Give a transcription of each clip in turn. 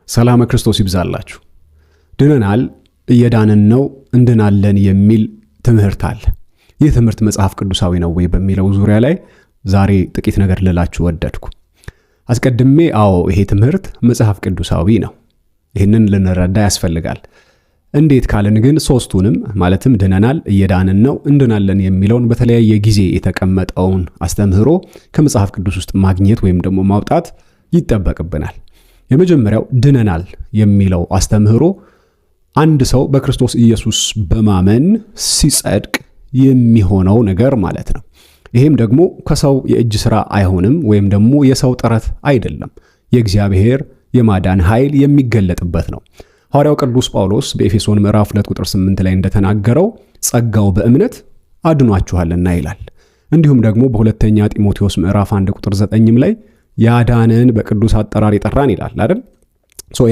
ሰላም ክርስቶስ ይብዛላችሁ። ድነናል፣ እየዳንን ነው፣ እንድናለን የሚል ትምህርት አለ። ይህ ትምህርት መጽሐፍ ቅዱሳዊ ነው ወይ በሚለው ዙሪያ ላይ ዛሬ ጥቂት ነገር ልላችሁ ወደድኩ። አስቀድሜ ይሄ ትምህርት መጽሐፍ ቅዱሳዊ ነው፣ ይህንን ልንረዳ ያስፈልጋል። እንዴት ካልን ግን ሶስቱንም ማለትም ድነናል፣ እየዳንን ነው፣ እንድናለን የሚለውን በተለያየ ጊዜ የተቀመጠውን አስተምህሮ ከመጽሐፍ ቅዱስ ውስጥ ማግኘት ወይም ደግሞ ማውጣት ይጠበቅብናል። የመጀመሪያው ድነናል የሚለው አስተምህሮ አንድ ሰው በክርስቶስ ኢየሱስ በማመን ሲጸድቅ የሚሆነው ነገር ማለት ነው። ይሄም ደግሞ ከሰው የእጅ ሥራ አይሆንም ወይም ደግሞ የሰው ጥረት አይደለም፣ የእግዚአብሔር የማዳን ኃይል የሚገለጥበት ነው። ሐዋርያው ቅዱስ ጳውሎስ በኤፌሶን ምዕራፍ 2 ቁጥር 8 ላይ እንደተናገረው ጸጋው በእምነት አድኗችኋልና ይላል። እንዲሁም ደግሞ በሁለተኛ ጢሞቴዎስ ምዕራፍ 1 ቁጥር 9 ላይ ያዳነን በቅዱስ አጠራር ይጠራን ይላል አይደል?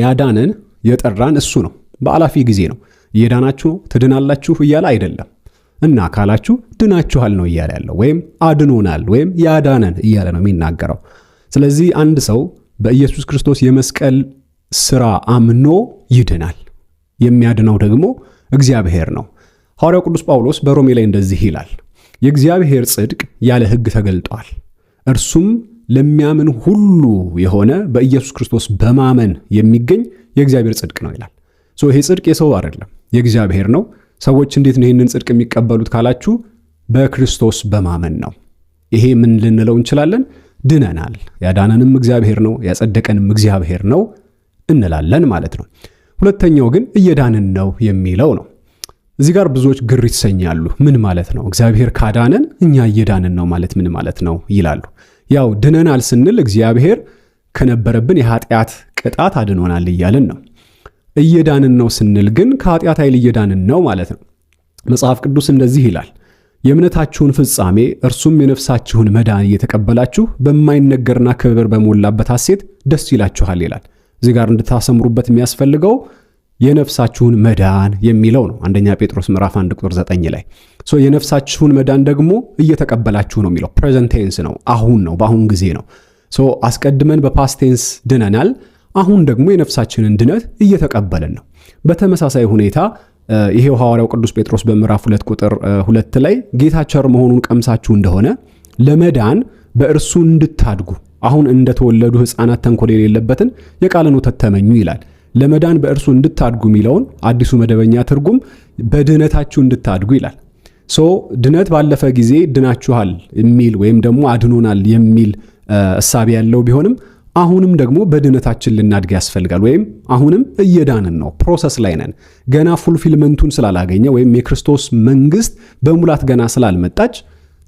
ያዳነን የጠራን እሱ ነው። በአላፊ ጊዜ ነው። እየዳናችሁ ነው ትድናላችሁ እያለ አይደለም። እና ካላችሁ ድናችኋል ነው እያለ ያለው፣ ወይም አድኖናል ወይም ያዳነን እያለ ነው የሚናገረው። ስለዚህ አንድ ሰው በኢየሱስ ክርስቶስ የመስቀል ሥራ አምኖ ይድናል። የሚያድነው ደግሞ እግዚአብሔር ነው። ሐዋርያው ቅዱስ ጳውሎስ በሮሜ ላይ እንደዚህ ይላል፣ የእግዚአብሔር ጽድቅ ያለ ሕግ ተገልጧል፣ እርሱም ለሚያምን ሁሉ የሆነ በኢየሱስ ክርስቶስ በማመን የሚገኝ የእግዚአብሔር ጽድቅ ነው ይላል። ይሄ ጽድቅ የሰው አይደለም፣ የእግዚአብሔር ነው። ሰዎች እንዴት ነው ይህንን ጽድቅ የሚቀበሉት ካላችሁ በክርስቶስ በማመን ነው። ይሄ ምን ልንለው እንችላለን? ድነናል፣ ያዳነንም እግዚአብሔር ነው፣ ያጸደቀንም እግዚአብሔር ነው እንላለን ማለት ነው። ሁለተኛው ግን እየዳንን ነው የሚለው ነው። እዚህ ጋር ብዙዎች ግር ይሰኛሉ። ምን ማለት ነው? እግዚአብሔር ካዳነን እኛ እየዳንን ነው ማለት ምን ማለት ነው ይላሉ። ያው ድነናል ስንል እግዚአብሔር ከነበረብን የኃጢአት ቅጣት አድኖናል እያልን ነው። እየዳንን ነው ስንል ግን ከኃጢአት ኃይል እየዳንን ነው ማለት ነው። መጽሐፍ ቅዱስ እንደዚህ ይላል፣ የእምነታችሁን ፍጻሜ እርሱም የነፍሳችሁን መዳን እየተቀበላችሁ በማይነገርና ክብር በሞላበት ሐሴት ደስ ይላችኋል ይላል። እዚህ ጋር እንድታሰምሩበት የሚያስፈልገው የነፍሳችሁን መዳን የሚለው ነው። አንደኛ ጴጥሮስ ምዕራፍ 1 ቁጥር 9 ላይ የነፍሳችሁን መዳን ደግሞ እየተቀበላችሁ ነው የሚለው ፕሬዘንት ቴንስ ነው፣ አሁን ነው፣ በአሁን ጊዜ ነው። አስቀድመን በፓስት ቴንስ ድነናል፣ አሁን ደግሞ የነፍሳችንን ድነት እየተቀበልን ነው። በተመሳሳይ ሁኔታ ይሄው ሐዋርያው ቅዱስ ጴጥሮስ በምዕራፍ 2 ቁጥር 2 ላይ ጌታ ቸር መሆኑን ቀምሳችሁ እንደሆነ ለመዳን በእርሱ እንድታድጉ አሁን እንደተወለዱ ሕፃናት ተንኮል የሌለበትን የቃልን ወተት ተመኙ ይላል። ለመዳን በእርሱ እንድታድጉ የሚለውን አዲሱ መደበኛ ትርጉም በድነታችሁ እንድታድጉ ይላል። ድነት ባለፈ ጊዜ ድናችኋል የሚል ወይም ደግሞ አድኖናል የሚል እሳቤ ያለው ቢሆንም አሁንም ደግሞ በድነታችን ልናድግ ያስፈልጋል። ወይም አሁንም እየዳንን ነው፣ ፕሮሰስ ላይ ነን። ገና ፉልፊልመንቱን ስላላገኘ ወይም የክርስቶስ መንግስት በሙላት ገና ስላልመጣች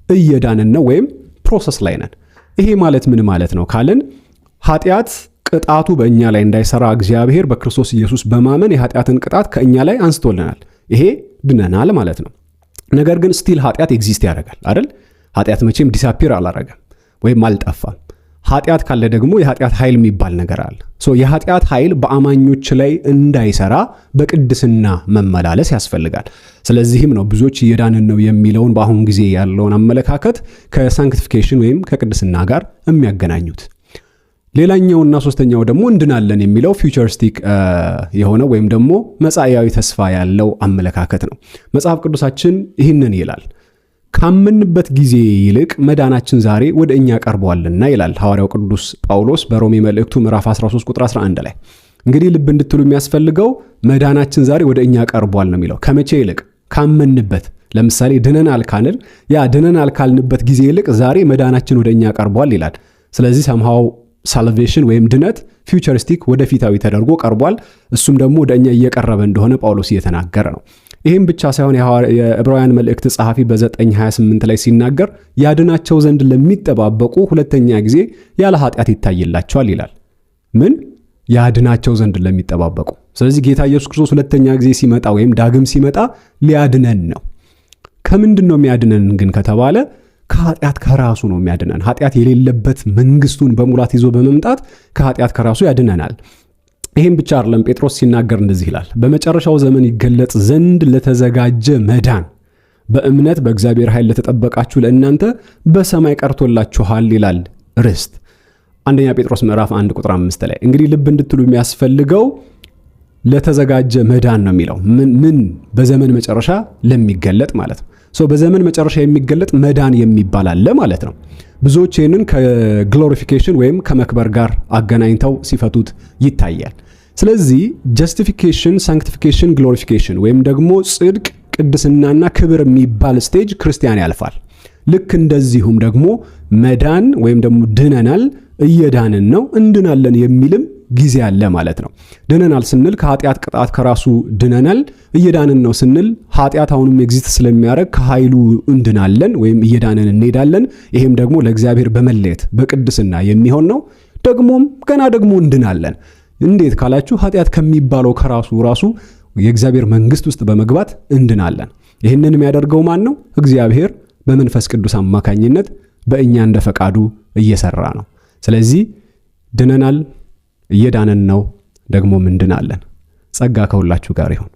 እየዳንን ነው ወይም ፕሮሰስ ላይ ነን። ይሄ ማለት ምን ማለት ነው ካልን ኃጢአት ቅጣቱ በእኛ ላይ እንዳይሰራ እግዚአብሔር በክርስቶስ ኢየሱስ በማመን የኃጢአትን ቅጣት ከእኛ ላይ አንስቶልናል። ይሄ ድነናል ማለት ነው። ነገር ግን ስቲል ኃጢአት ኤግዚስት ያደርጋል አይደል? ኃጢአት መቼም ዲሳፒር አላረገም ወይም አልጠፋም። ኃጢአት ካለ ደግሞ የኃጢአት ኃይል የሚባል ነገር አለ። የኃጢአት ኃይል በአማኞች ላይ እንዳይሰራ በቅድስና መመላለስ ያስፈልጋል። ስለዚህም ነው ብዙዎች እየዳንን ነው የሚለውን በአሁን ጊዜ ያለውን አመለካከት ከሳንክቲፊኬሽን ወይም ከቅድስና ጋር የሚያገናኙት። ሌላኛውና ሶስተኛው ደግሞ እንድናለን የሚለው ፊውቸሪስቲክ የሆነ ወይም ደግሞ መጻኢያዊ ተስፋ ያለው አመለካከት ነው። መጽሐፍ ቅዱሳችን ይህንን ይላል፣ ካመንበት ጊዜ ይልቅ መዳናችን ዛሬ ወደ እኛ ቀርቧልና ይላል ሐዋርያው ቅዱስ ጳውሎስ በሮሜ መልእክቱ ምዕራፍ 13 ቁጥር 11 ላይ። እንግዲህ ልብ እንድትሉ የሚያስፈልገው መዳናችን ዛሬ ወደ እኛ ቀርቧል ነው የሚለው። ከመቼ ይልቅ? ካመንበት። ለምሳሌ ድነናል ካልን ያ ድነናል ካልንበት ጊዜ ይልቅ ዛሬ መዳናችን ወደ እኛ ቀርቧል ይላል። ስለዚህ ሰምሃው ሳልቬሽን ወይም ድነት ፊውቸሪስቲክ ወደፊታዊ ተደርጎ ቀርቧል። እሱም ደግሞ ወደ እኛ እየቀረበ እንደሆነ ጳውሎስ እየተናገረ ነው። ይህም ብቻ ሳይሆን የዕብራውያን መልእክት ጸሐፊ በ9:28 ላይ ሲናገር ያድናቸው ዘንድ ለሚጠባበቁ ሁለተኛ ጊዜ ያለ ኃጢአት ይታይላቸዋል ይላል። ምን? ያድናቸው ዘንድ ለሚጠባበቁ። ስለዚህ ጌታ ኢየሱስ ክርስቶስ ሁለተኛ ጊዜ ሲመጣ ወይም ዳግም ሲመጣ ሊያድነን ነው። ከምንድን ነው የሚያድነን ግን ከተባለ ከኃጢአት ከራሱ ነው የሚያድነን። ኃጢአት የሌለበት መንግስቱን በሙላት ይዞ በመምጣት ከኃጢአት ከራሱ ያድነናል። ይህም ብቻ አይደለም። ጴጥሮስ ሲናገር እንደዚህ ይላል፣ በመጨረሻው ዘመን ይገለጽ ዘንድ ለተዘጋጀ መዳን በእምነት በእግዚአብሔር ኃይል ለተጠበቃችሁ ለእናንተ በሰማይ ቀርቶላችኋል ይላል ርስት። አንደኛ ጴጥሮስ ምዕራፍ 1 ቁጥር 5 ላይ እንግዲህ ልብ እንድትሉ የሚያስፈልገው ለተዘጋጀ መዳን ነው የሚለው። ምን በዘመን መጨረሻ ለሚገለጥ ማለት ነው። በዘመን መጨረሻ የሚገለጥ መዳን የሚባል አለ ማለት ነው። ብዙዎች ይህንን ከግሎሪፊኬሽን ወይም ከመክበር ጋር አገናኝተው ሲፈቱት ይታያል። ስለዚህ ጀስቲፊኬሽን፣ ሳንክቲፊኬሽን፣ ግሎሪፊኬሽን ወይም ደግሞ ጽድቅ፣ ቅድስናና ክብር የሚባል ስቴጅ ክርስቲያን ያልፋል። ልክ እንደዚሁም ደግሞ መዳን ወይም ደግሞ ድነናል፣ እየዳንን ነው፣ እንድናለን የሚልም ጊዜ አለ ማለት ነው። ድነናል ስንል ከኃጢአት ቅጣት ከራሱ ድነናል፣ እየዳንን ነው ስንል ኃጢአት አሁንም ኤግዚስት ስለሚያደርግ ከኃይሉ እንድናለን ወይም እየዳንን እንሄዳለን። ይሄም ደግሞ ለእግዚአብሔር በመለየት በቅድስና የሚሆን ነው። ደግሞም ገና ደግሞ እንድናለን። እንዴት ካላችሁ ኃጢአት ከሚባለው ከራሱ የእግዚአብሔር መንግስት ውስጥ በመግባት እንድናለን። ይህንን የሚያደርገው ማን ነው? እግዚአብሔር በመንፈስ ቅዱስ አማካኝነት በእኛ እንደ ፈቃዱ እየሰራ ነው። ስለዚህ ድነናል፣ እየዳንን ነው፣ ደግሞም እንድናለን። ጸጋ ከሁላችሁ ጋር ይሁን።